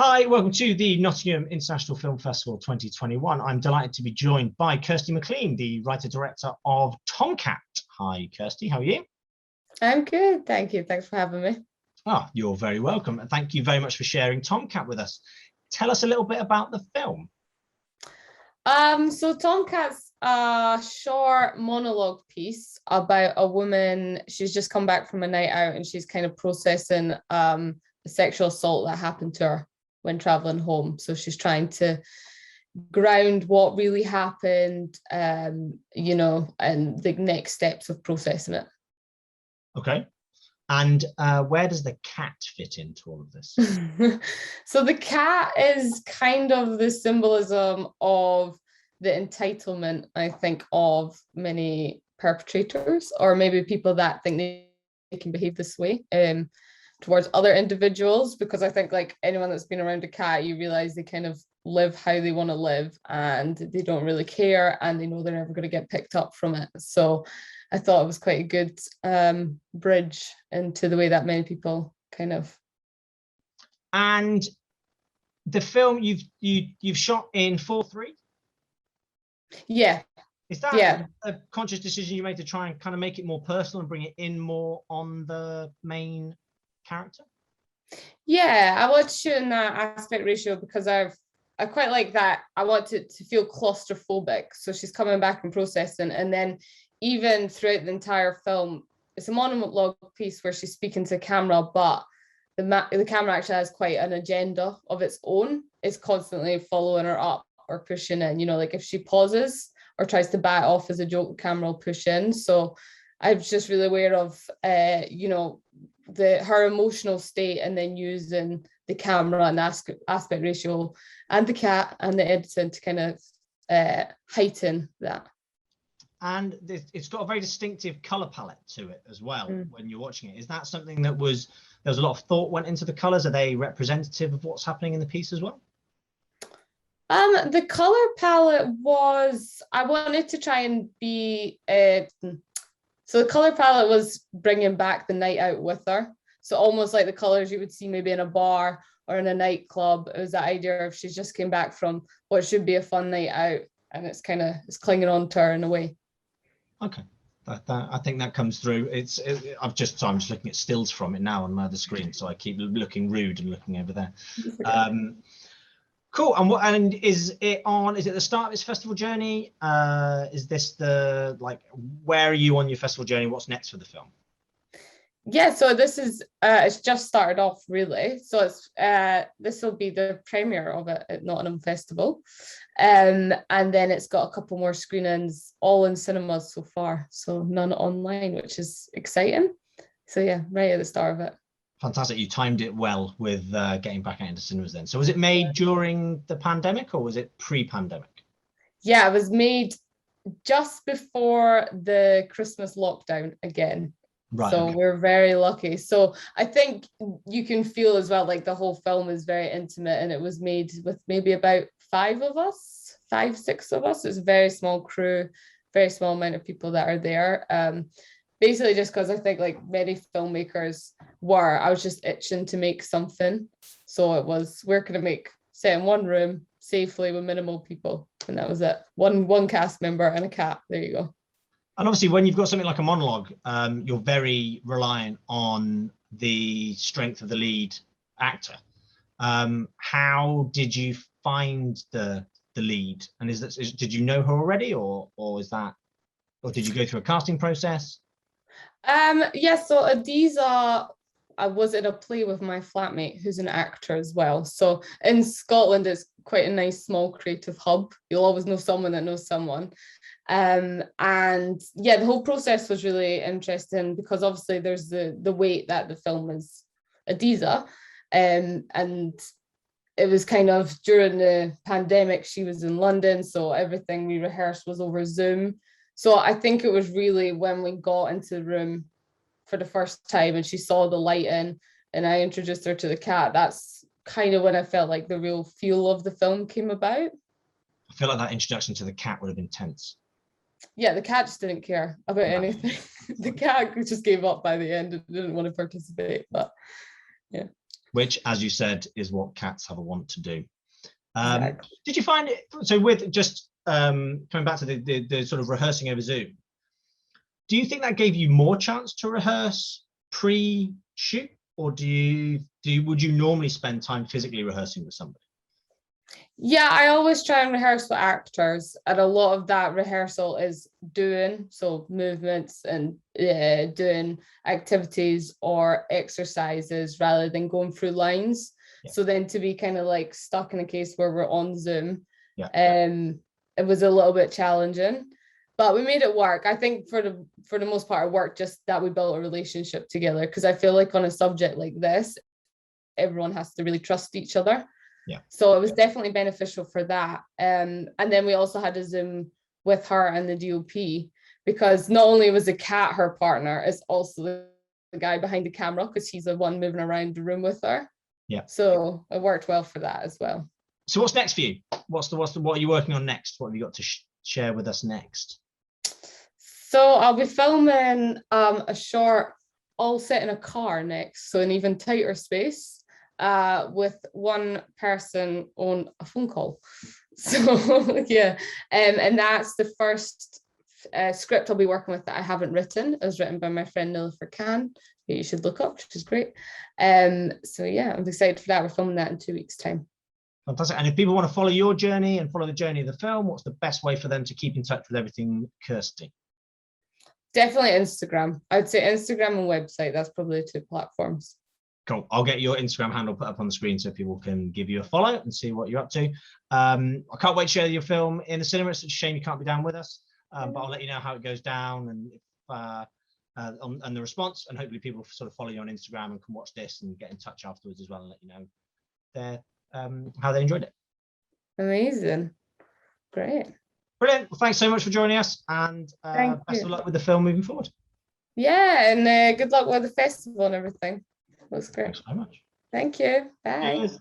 Hi, welcome to the Nottingham International Film Festival 2021. I'm delighted to be joined by Kirsty McLean, the writer-director of Tom Cat. Hi, Kirsty, how are you? I'm good, thank you. Thanks for having me. Oh, you're very welcome. And thank you very much for sharing Tom Cat with us. Tell us a little bit about the film. So Tom Cat's a short monologue piece about a woman. She's just come back from a night out and she's kind of processing the sexual assault that happened to her when traveling home. So she's trying to ground what really happened, and the next steps of processing it. Okay. And where does the cat fit into all of this? So the cat is kind of the symbolism of the entitlement, I think, of many perpetrators, or maybe people that think they can behave this way towards other individuals, because I think like anyone that's been around a cat, you realize they kind of live how they want to live and they don't really care, and they know they're never going to get picked up from it. So I thought it was quite a good bridge into the way that many people kind of. And the film you've shot in 4:3? Yeah. Is that a conscious decision you made to try and kind of make it more personal and bring it in more on the main character? Yeah, I want to shoot in that aspect ratio because I quite like that. I want it to feel claustrophobic. So she's coming back and processing, and then even throughout the entire film, it's a monologue piece where she's speaking to camera, but the camera actually has quite an agenda of its own. It's constantly following her up or pushing in. Like if she pauses or tries to back off as a joke, the camera will push in. So I was just really aware of her emotional state, and then using the camera and aspect ratio and the cat and the editing to kind of heighten that. And it's got a very distinctive color palette to it as well. When you're watching it, is that something that there was a lot of thought went into the colors? Are they representative of what's happening in the piece as well? The color palette was, I wanted to try and be so the color palette was bringing back the night out with her. So almost like the colors you would see maybe in a bar or in a nightclub. It was that idea of she's just came back from what should be a fun night out, and it's clinging on to her in a way. Okay. I think that comes through. I'm just looking at stills from it now on my other screen, so I keep looking rude and looking over there. Cool. And is it the start of its festival journey? Is this where are you on your festival journey? What's next for the film? Yeah, so this is it's just started off really. So it's this will be the premiere of it at Nottingham Festival, and then it's got a couple more screenings, all in cinemas so far, so none online, which is exciting. So yeah, right at the start of it. Fantastic. You timed it well with getting back out into cinemas then. So was it made during the pandemic or was it pre-pandemic? Yeah, it was made just before the Christmas lockdown again. Right, so okay. We're very lucky. So I think you can feel as well, like the whole film is very intimate, and it was made with maybe about 6 of us. It's a very small crew, very small amount of people that are there. Basically just because I think like many filmmakers I was just itching to make something. So it was, we're going to make set in one room safely with minimal people. And that was it. One cast member and a cat. There you go. And obviously, when you've got something like a monologue, you're very reliant on the strength of the lead actor. How did you find the lead? And did you know her already, or did you go through a casting process? Yeah. So Adiza, I was in a play with my flatmate, who's an actor as well. So in Scotland, it's quite a nice small creative hub. You'll always know someone that knows someone. And yeah, the whole process was really interesting because obviously there's the weight that the film is Adiza, and it was kind of during the pandemic. She was in London, so everything we rehearsed was over Zoom. So I think it was really when we got into the room for the first time and she saw the lighting and I introduced her to the cat, that's kind of when I felt like the real feel of the film came about. I feel like that introduction to the cat would have been tense. Yeah, the cat just didn't care about anything. The cat just gave up by the end and didn't want to participate, but yeah. which, as you said, is what cats have a want to do. Exactly. Did you find it, so with just coming back to the sort of rehearsing over Zoom, do you think that gave you more chance to rehearse pre-shoot, or would you normally spend time physically rehearsing with somebody? Yeah, I always try and rehearse with actors, and a lot of that rehearsal is doing movements and doing activities or exercises rather than going through lines. Yeah. So then to be kind of like stuck in a case where we're on Zoom, it was a little bit challenging, but we made it work. I think for the most part, it worked, just that we built a relationship together, because I feel like on a subject like this, everyone has to really trust each other. Yeah. So it was definitely beneficial for that. And then we also had a Zoom with her and the DOP, because not only was the cat her partner, it's also the guy behind the camera, because he's the one moving around the room with her. Yeah. So it worked well for that as well. So what's next for you? What are you working on next? What have you got to share with us next? So I'll be filming a short all set in a car next, so an even tighter space. With one person on a phone call. So yeah, and that's the first script I'll be working with that I haven't written. It was written by my friend Nilufer Khan, who you should look up, which is great. So yeah, I'm excited for that. We're filming that in 2 weeks' time. Fantastic. And if people want to follow your journey and follow the journey of the film, what's the best way for them to keep in touch with everything Kirsty? Definitely Instagram. I'd say Instagram and website. That's probably the 2 platforms. Cool. I'll get your Instagram handle put up on the screen so people can give you a follow and see what you're up to. I can't wait to share your film in the cinema. It's such a shame you can't be down with us, but I'll let you know how it goes down and the response, and hopefully people sort of follow you on Instagram and can watch this and get in touch afterwards as well and let you know how they enjoyed it. Amazing. Great. Brilliant. Well, thanks so much for joining us, and best of luck with the film moving forward. Yeah, and good luck with the festival and everything. That was great. Thanks so much. Thank you. Bye. Cheers.